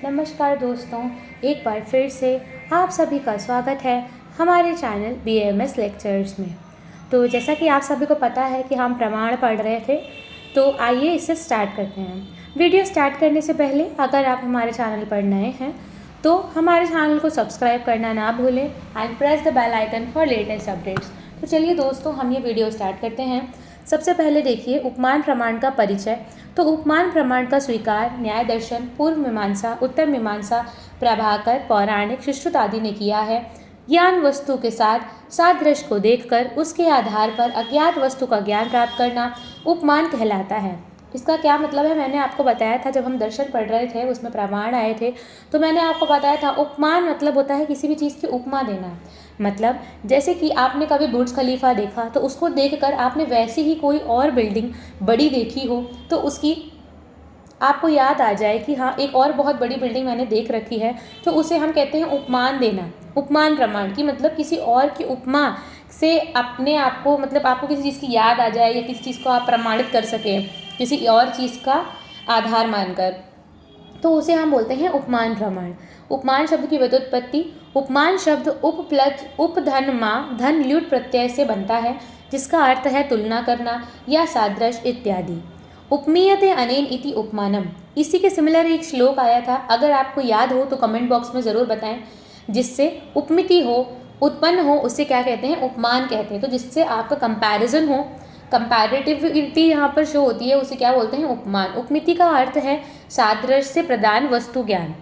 नमस्कार दोस्तों, एक बार फिर से आप सभी का स्वागत है हमारे चैनल BAMS लेक्चर्स में। तो जैसा कि आप सभी को पता है कि हम प्रमाण पढ़ रहे थे, तो आइए इसे स्टार्ट करते हैं। वीडियो स्टार्ट करने से पहले अगर आप हमारे चैनल पर नए हैं तो हमारे चैनल को सब्सक्राइब करना ना भूलें and press the bell icon for latest updates. तो चलिए दोस्तों, हम ये वीडियो स्टार्ट करते हैं। सबसे पहले देखिए उपमान प्रमाण का परिचय। तो उपमान प्रमाण का स्वीकार न्याय दर्शन, पूर्व मीमांसा, उत्तर मीमांसा, प्रभाकर, पौराणिक, सुश्रुत आदि ने किया है। ज्ञान वस्तु के साथ सादृश्य को देखकर उसके आधार पर अज्ञात वस्तु का ज्ञान प्राप्त करना उपमान कहलाता है। इसका क्या मतलब है, मैंने आपको बताया था जब हम दर्शन पढ़ रहे थे, उसमें प्रमाण आए थे, तो मैंने आपको बताया था उपमान मतलब होता है किसी भी चीज़ की उपमा देना। मतलब जैसे कि आपने कभी बुर्ज खलीफा देखा तो उसको देखकर आपने वैसी ही कोई और बिल्डिंग बड़ी देखी हो तो उसकी आपको याद आ जाए कि हाँ, एक और बहुत बड़ी बिल्डिंग मैंने देख रखी है, तो उसे हम कहते हैं उपमान देना। उपमान प्रमाण की मतलब किसी और की उपमा से अपने आप को, मतलब आपको किसी चीज़ की याद आ जाए या किसी चीज़ को आप प्रमाणित कर सकें किसी और चीज़ का आधार मानकर, तो उसे हम बोलते हैं उपमान प्रमाण। उपमान शब्द की व्युत्पत्ति। उपमान शब्द उप प्लस उप धन मा धन ल्युट प्रत्यय से बनता है, जिसका अर्थ है तुलना करना या सादृश्य इत्यादि। उपमीयते अनेन इति उपमानम, इसी के सिमिलर एक श्लोक आया था, अगर आपको याद हो तो कमेंट बॉक्स में ज़रूर बताएं। जिससे उपमिति हो, उत्पन्न हो, उससे क्या कहते हैं, उपमान कहते हैं। तो जिससे आपका कंपैरिजन हो, कंपैरेटिविटी यहाँ पर शो होती है, उसे क्या बोलते हैं, उपमान। उपमिति का अर्थ है सादृश्य से प्रदान वस्तु ज्ञान।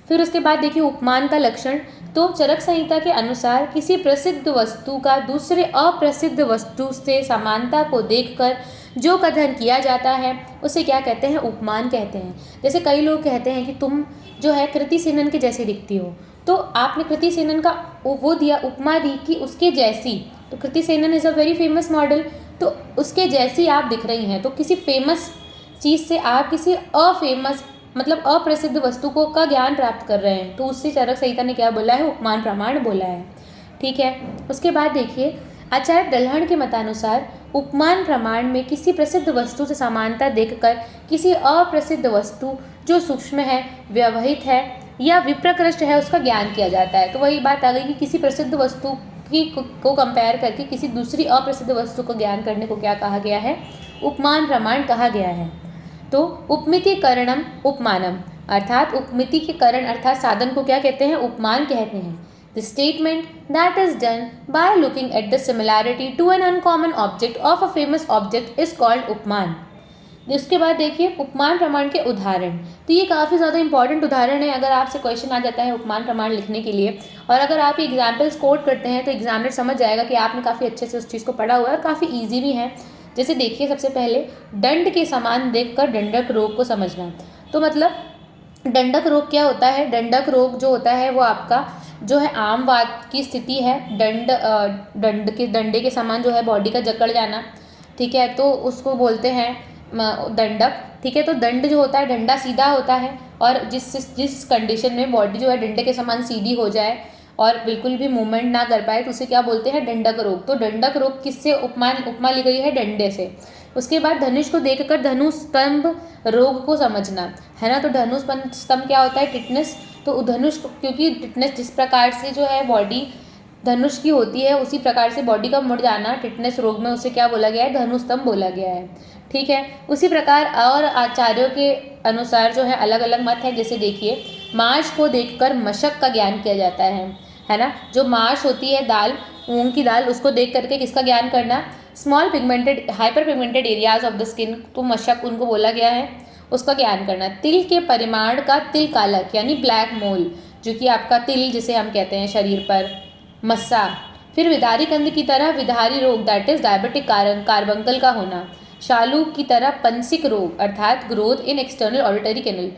फिर उसके बाद देखिए उपमान का लक्षण। तो चरक संहिता के अनुसार किसी प्रसिद्ध वस्तु का दूसरे अप्रसिद्ध वस्तु से समानता को देखकर जो कथन किया जाता है उसे क्या कहते हैं, उपमान कहते हैं। जैसे कई लोग कहते हैं कि तुम जो है कृति सेनन के जैसी दिखती हो, तो आपने कृति सेनन का वो दिया, उपमा दी कि उसके जैसी। तो Kriti Sanon is a very famous model, तो उसके जैसी आप दिख रही हैं। तो किसी फेमस चीज़ से आप किसी अफेमस मतलब अप्रसिद्ध वस्तु को का ज्ञान प्राप्त कर रहे हैं, तो उससे चरक संहिता ने क्या बोला है, उपमान प्रमाण बोला है। ठीक है। उसके बाद देखिए आचार्य दल्हन के मतानुसार उपमान प्रमाण में किसी प्रसिद्ध वस्तु से समानता देखकर किसी अप्रसिद्ध वस्तु जो सूक्ष्म है, व्यवहित है या विप्रकृष्ट है उसका ज्ञान किया जाता है। तो वही बात आ गई कि किसी प्रसिद्ध वस्तु की को कंपेयर करके किसी दूसरी अप्रसिद्ध वस्तु को ज्ञान करने को क्या कहा गया है, उपमान प्रमाण कहा गया है। तो उपमिति करणम उपमानम, अर्थात उपमिति के करण अर्थात साधन को क्या कहते हैं, उपमान कहते हैं। The statement that is done by looking at the similarity to an uncommon object of a famous object is called उपमान। इसके बाद देखिए उपमान प्रमाण के उदाहरण। तो ये काफ़ी ज़्यादा इंपॉर्टेंट उदाहरण है, अगर आपसे क्वेश्चन आ जाता है उपमान प्रमाण लिखने के लिए, और अगर आप एग्जाम्पल्स कोट करते हैं तो एग्जामिनर समझ जाएगा कि आपने काफ़ी अच्छे से उस चीज़ को पढ़ा हुआ है और काफ़ी ईजी भी है। जैसे देखिए सबसे पहले दंड के समान देखकर दंडक रोग को समझना। तो मतलब दंडक रोग क्या होता है, दंडक रोग जो होता है वो आपका जो है आम वात की स्थिति है। डंडे के समान जो है बॉडी का जकड़ जाना, ठीक है, तो उसको बोलते हैं दंडक। ठीक है, तो दंड जो होता है, डंडा सीधा होता है, और जिस कंडीशन में बॉडी जो है डंडे के समान सीधी हो जाए और बिल्कुल भी मूवमेंट ना कर पाए तो उसे क्या बोलते हैं, दंडक रोग। तो दंडक रोग किससे उपमा ली गई है, डंडे से। उसके बाद धनुष को देखकर धनुष स्तंभ रोग को समझना है ना। तो धनुष स्तंभ क्या होता है, टिटनेस। तो धनुष, क्योंकि टिटनेस जिस प्रकार से जो है बॉडी धनुष की होती है उसी प्रकार से बॉडी का मुड़ जाना टिटनेस रोग में, उसे क्या बोला गया है, धनुष स्तंभ बोला गया है। ठीक है। उसी प्रकार और आचार्यों के अनुसार जो है अलग अलग मत है। जैसे देखिए मांस को देखकर मशक का ज्ञान किया जाता है ना। जो मांस होती है दाल, मूंग की दाल, उसको देख करके किसका ज्ञान करना, small pigmented hyper pigmented areas of the skin, तो मशक उनको बोला गया है, उसका ज्ञान करना। तिल के परिमाण का तिल कालक यानी ब्लैक मोल, जो कि आपका तिल जिसे हम कहते हैं शरीर पर, मस्सा। फिर विदारी कंद की तरह विधारी रोग दैट इज डायबिटिक कार्बंकल का होना। शालू की तरह पंसिक रोग अर्थात growth in external auditory canal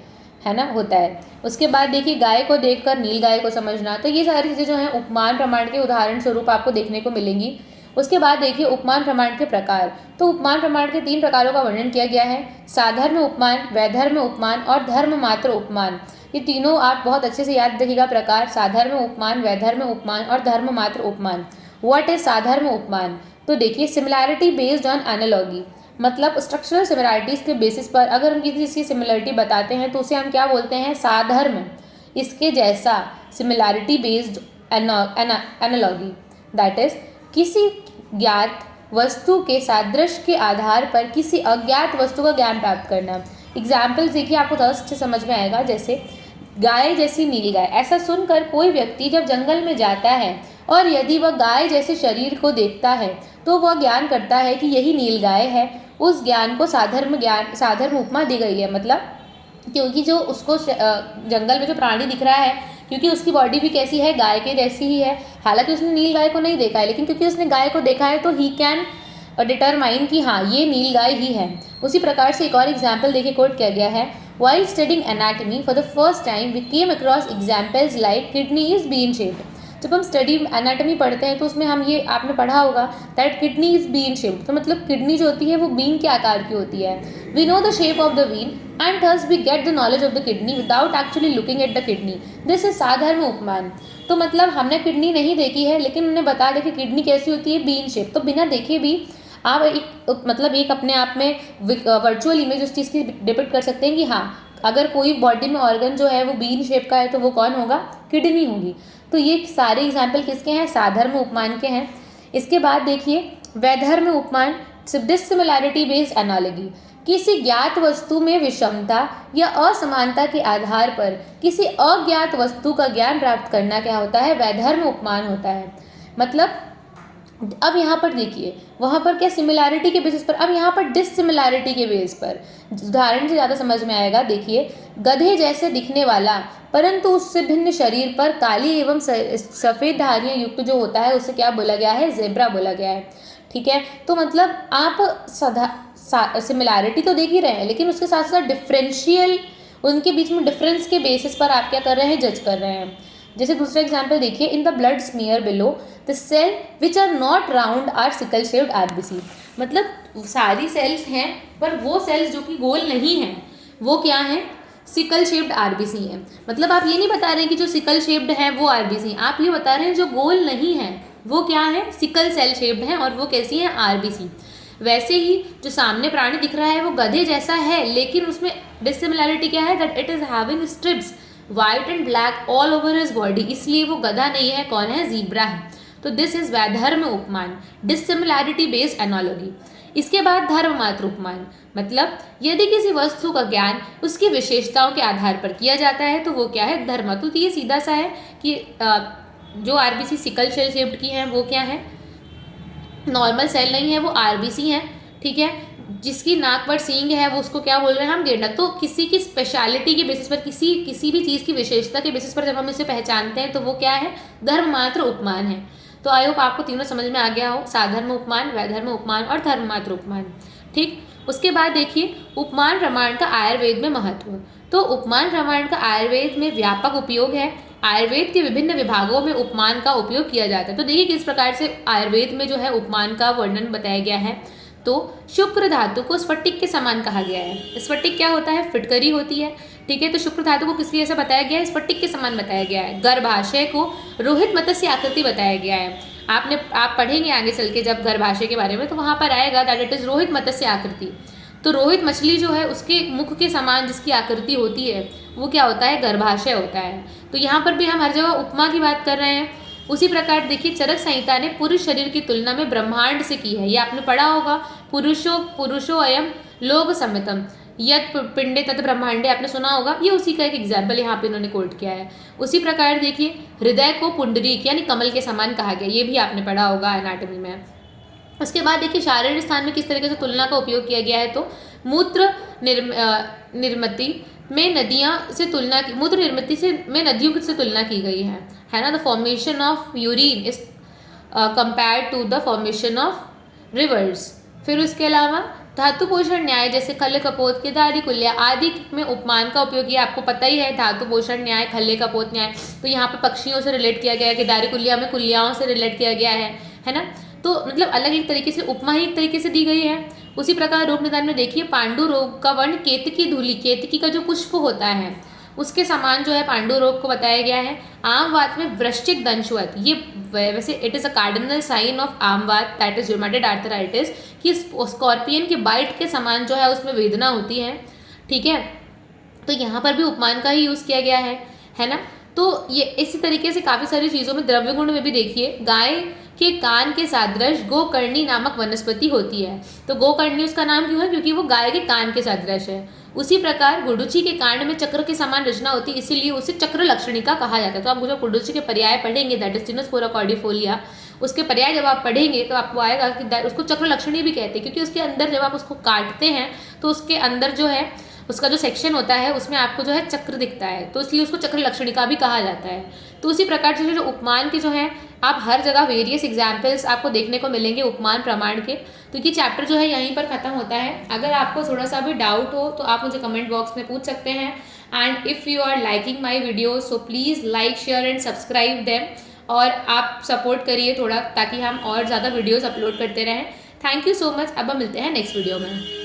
है ना, होता है। उसके बाद देखिए गाय को देखकर नील गाय को समझना। तो ये सारी चीज़ें जो हैं उपमान प्रमाण के उदाहरण स्वरूप आपको देखने को मिलेंगी। उसके बाद देखिए उपमान प्रमाण के प्रकार। तो उपमान प्रमाण के 3 प्रकारों का वर्णन किया गया है, साधर्म उपमान, वैधर्म उपमान और धर्म मात्र उपमान। ये तीनों आप बहुत अच्छे से याद रखिएगा प्रकार, साधर्म उपमान, वैधर्म उपमान और धर्म मात्र उपमान। व्हाट इज साधर्म उपमान? तो देखिए सिमिलैरिटी बेस्ड ऑन एनालॉजी, मतलब स्ट्रक्चरल सिमिलरिटीज़ के बेसिस पर अगर हम किसी चीज़ की सिमिलरिटी बताते हैं तो उसे हम क्या बोलते हैं, साधर्म, इसके जैसा, similarity based analogy, that is किसी ज्ञात वस्तु के सादृश्य के आधार पर किसी अज्ञात वस्तु का ज्ञान प्राप्त करना। एग्जाम्पल्स देखिए, आपको थोड़ा अच्छे समझ में आएगा। जैसे गाय जैसी नील गाय, ऐसा सुनकर कोई व्यक्ति जब जंगल में जाता है और यदि वह गाय जैसे शरीर को देखता है तो वह ज्ञान करता है कि यही नील गाय है। उस ज्ञान को साधर्म उपमा दी गई है। मतलब क्योंकि जो उसको जंगल में जो प्राणी दिख रहा है, क्योंकि उसकी बॉडी भी कैसी है, गाय के जैसी ही है। हालांकि उसने नील गाय को नहीं देखा है, लेकिन क्योंकि उसने गाय को देखा है तो ही कैन डिटरमाइन कि हाँ ये नील गाय ही है। उसी प्रकार से एक और एग्जाम्पल देखिए कोट किया गया है, while studying anatomy for the first time we came across examples like kidney is bean shaped। जब हम स्टडी एनाटॉमी पढ़ते हैं तो उसमें हम ये आपने पढ़ा होगा that kidney is bean shaped. तो मतलब किडनी जो होती है वो बीन के आकार की होती है। We know the shape of the bean and thus we get the knowledge of the kidney without actually looking at the kidney. This is साधर्म उपमान। तो मतलब हमने किडनी नहीं देखी है, लेकिन उन्हें बता दें कि किडनी कैसी होती है, बीन शेप। तो बिना देखे भी आप एक अपने आप में वर्चुअल इमेज उस चीज़ की डिपिक्ट कर सकते हैं कि हाँ अगर कोई बॉडी में ऑर्गन जो है वो बीन शेप का है तो वो कौन होगा, किडनी होगी। तो ये सारे एग्जाम्पल किसके हैं, साधर्म उपमान के हैं। इसके बाद देखिए वैधर्म उपमान, डिसिमिलैरिटी बेस्ड एनालॉजी, किसी ज्ञात वस्तु में विषमता या असमानता के आधार पर किसी अज्ञात वस्तु का ज्ञान प्राप्त करना क्या होता है, वैधर्म उपमान होता है। मतलब अब यहाँ पर देखिए वहाँ पर क्या सिमिलैरिटी के बेसिस पर, अब यहाँ पर डिसिमिलैरिटी के बेस पर उदाहरण से ज़्यादा समझ में आएगा। देखिए गधे जैसे दिखने वाला परंतु उससे भिन्न शरीर पर काली एवं सफ़ेद धारियाँ युक्त जो होता है उसे क्या बोला गया है, जेब्रा बोला गया है। ठीक है, तो मतलब आप सिमिलैरिटी तो देख ही रहे हैं, लेकिन उसके साथ साथ डिफरेंशियल, उनके बीच में डिफरेंस के बेसिस पर आप क्या कर रहे हैं, जज कर रहे हैं। जैसे दूसरा एग्जाम्पल देखिए, in the blood smear below the cell which are not round are sickle shaped RBC. मतलब सारी सेल्स हैं पर वो सेल्स जो कि गोल नहीं हैं वो क्या हैं, सिकल शेप्ड आरबीसी हैं। मतलब आप ये नहीं बता रहे हैं कि जो सिकल शेप्ड है वो आरबीसी, आप ये बता रहे हैं जो गोल नहीं है वो क्या है, सिकल सेल शेप्ड है और वो कैसी है, आरबीसी। वैसे ही जो सामने प्राणी दिख रहा है वो गधे जैसा है, लेकिन उसमें डिसिमिलैरिटी क्या है, that it is having strips white and black all over his body, इसलिए वो गधा नहीं है, कौन है, जीब्रा है। तो दिस इज वैधर्म उपमान, डिसिमिलैरिटी बेस्ड एनालॉजी। इसके बाद धर्ममात्र उपमान, मतलब यदि किसी वस्तु का ज्ञान उसकी विशेषताओं के आधार पर किया जाता है तो वो क्या है, धर्म। तो ये सीधा सा है कि जो आरबीसी सिकल सेल शेप्ड की हैं वो क्या है, नॉर्मल सेल नहीं है, वो आरबीसी हैं। ठीक है, जिसकी नाक पर सींग है वो उसको क्या बोल रहे हैं हम, गेंडा। तो किसी की स्पेशलिटी के बेसिस पर, किसी भी चीज़ की विशेषता के बेसिस पर जब हम इसे पहचानते हैं तो वो क्या है, धर्ममात्र उपमान है। तो आई होप आपको तीनों समझ में आ गया हो, साधर्म उपमान, वैधर्म उपमान और धर्ममात्र उपमान। ठीक, उसके बाद देखिए उपमान प्रमाण का आयुर्वेद में महत्व। तो उपमान प्रमाण का आयुर्वेद में व्यापक उपयोग है। आयुर्वेद के विभिन्न विभागों में उपमान का उपयोग किया जाता है। तो देखिए किस प्रकार से आयुर्वेद में जो है उपमान का वर्णन बताया गया है। तो शुक्र धातु को स्फटिक के समान कहा गया है। स्फटिक क्या होता है, फिटकरी होती है। ठीक है, तो शुक्र धातु को किस लिए ऐसा बताया गया है, स्फटिक के समान बताया गया है। गर्भाशय को रोहित मत्स्य आकृति बताया गया है। आप पढ़ेंगे आगे चल के जब गर्भाशय के बारे में, तो वहाँ पर आएगा दैट इट इज रोहित मत्स्य आकृति। तो रोहित मछली जो है उसके मुख के समान जिसकी आकृति होती है वो क्या होता है, गर्भाशय होता है। तो यहाँ पर भी हम हर जगह उपमा की बात कर रहे हैं। उसी प्रकार देखिए चरक संहिता ने पुरुष शरीर की तुलना में ब्रह्मांड से की है। ये आपने पढ़ा होगा, पुरुषो अयम लोक सम्मितम यत पिंडे तत् ब्रह्मांडे, आपने सुना होगा। ये उसी का एक एग्जाम्पल यहाँ पे इन्होंने कोट किया है। उसी प्रकार देखिए हृदय को पुंडरीक यानी कमल के समान कहा गया, ये भी आपने पढ़ा होगा एनाटॉमी में। उसके बाद देखिए शारीरिक स्थान में किस तरीके से तुलना का उपयोग किया गया है। तो मूत्र निर्मिति में नदियाँ से तुलना की, मूत्र निर्मिति से में नदियों से तुलना की गई है ना। The formation of urine is compared to the formation of rivers. फिर उसके अलावा धातु पोषण न्याय जैसे खल्ले कपोत, केदारी कुल्या आदि में उपमान का उपयोग किया। आपको पता ही है धातु पोषण न्याय, खल्ले कपोत न्याय, तो यहाँ पे पक्षियों से रिलेट किया गया है। केदारी कुल्या में कुल्याओं से रिलेट किया गया है ना। तो मतलब अलग एक तरीके से उपमा ही एक तरीके से दी गई है। उसी प्रकार रोग निदान में देखिए पांडु रोग का वर्ण केतकी धूलि, केतकी का जो पुष्प होता है उसके समान जो है पांडु रोग को बताया गया है। आमवात में वृश्चिक दंशवत, ये वैसे it is a cardinal sign of आमवात दैट इज रूमेटॉइड आर्थराइटिस, कि स्कॉर्पियन के बाइट के समान जो है उसमें वेदना होती है। ठीक है, तो यहाँ पर भी उपमान का ही यूज़ किया गया है ना। तो ये इसी तरीके से काफ़ी सारी चीज़ों में, द्रव्य गुण में भी देखिए, गाय के कान के सादृश गोकर्णी नामक वनस्पति होती है। तो गोकर्णी उसका नाम क्यों है? क्योंकि वो गाय के कान के सादृश है। उसी प्रकार गुडुचि के कांड में चक्र के समान रचना होती है, इसीलिए उसे चक्र लक्षणिका कहा जाता है। तो आप जब गुडुचि के पर्याय पढ़ेंगे, दैट इज स्टिनोस्पोरा कॉर्डिफोलिया, उसके पर्याय जब आप पढ़ेंगे तो आपको आएगा कि उसको चक्र लक्षणी भी कहते हैं, क्योंकि उसके अंदर जब आप उसको काटते हैं तो उसके अंदर जो है उसका जो सेक्शन होता है उसमें आपको जो है चक्र दिखता है, तो इसलिए उसको चक्र लक्षणिका भी कहा जाता है। तो उसी प्रकार से जो उपमान के जो है आप हर जगह वेरियस एग्जाम्पल्स आपको देखने को मिलेंगे उपमान प्रमाण के। तो ये चैप्टर जो है यहीं पर ख़त्म होता है। अगर आपको थोड़ा सा भी डाउट हो तो आप मुझे कमेंट बॉक्स में पूछ सकते हैं। And if you are liking my video so please like share and subscribe them, और आप सपोर्ट करिए थोड़ा, ताकि हम और ज़्यादा वीडियोज़ अपलोड करते रहें। Thank you so much. अब हम मिलते हैं नेक्स्ट वीडियो में।